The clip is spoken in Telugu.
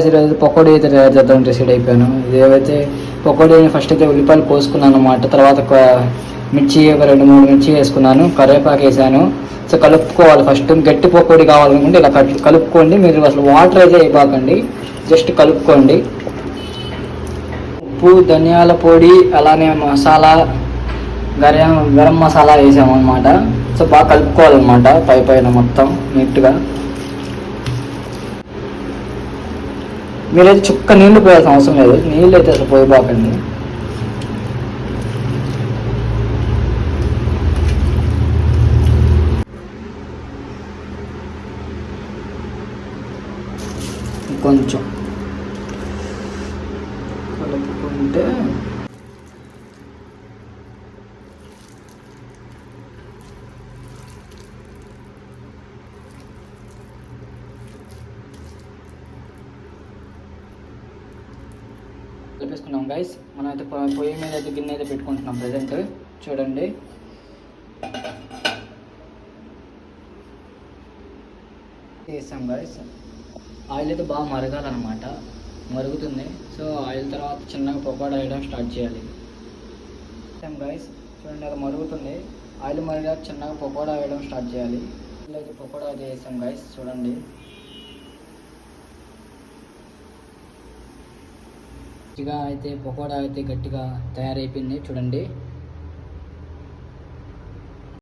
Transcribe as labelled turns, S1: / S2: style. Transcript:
S1: ఈరోజు పకోడీ అయితే తయారు చేద్దాం డిసైడ్ అయిపోయాను. ఇదేవైతే పకోడీని ఫస్ట్ అయితే ఉల్లిపాయలు కోసుకున్నాను అన్నమాట. తర్వాత మిర్చి ఒక 2-3 మిర్చి వేసుకున్నాను, కరివేపాకు వేసాను. సో కలుపుకోవాలి. ఫస్ట్ గట్టి పకోడీ కావాలనుకుంటే ఇలా కలుపుకోండి. మీరు అసలు వాటర్ అయితే అయిపోకండి, జస్ట్ కలుపుకోండి. ఉప్పు, ధనియాల పొడి, అలానే మసాలా, గరం మసాలా వేసామన్నమాట. సో బాగా కలుపుకోవాలన్నమాట పైన మొత్తం నీట్గా. మీరైతే చుక్క నీళ్లు పోయాల్సిన అవసరం లేదు, నీళ్ళు అయితే అసలు పోయిపోకండి. కొంచెం కలుపుకుంటే కలిపేసుకున్నాం గైస్. మనం అయితే పొయ్యి మీద అయితే గిన్నె అయితే పెట్టుకుంటున్నాం ప్రజెంట్. చూడండి, వేసాం గైస్. ఆయిల్ అయితే బాగా మరగాలన్నమాట, మరుగుతుంది. సో ఆయిల్ తర్వాత చిన్నగా పకోడా వేయడం స్టార్ట్ చేయాలి. వేసాం గైస్, చూడండి అది మరుగుతుంది. ఆయిల్ మరిగాక చిన్నగా పకోడా వేయడం స్టార్ట్ చేయాలి. అయితే పకోడా అయితే వేసాం గైస్, చూడండి. గట్టిగా అయితే పకోడా అయితే గట్టిగా తయారైపోయింది చూడండి.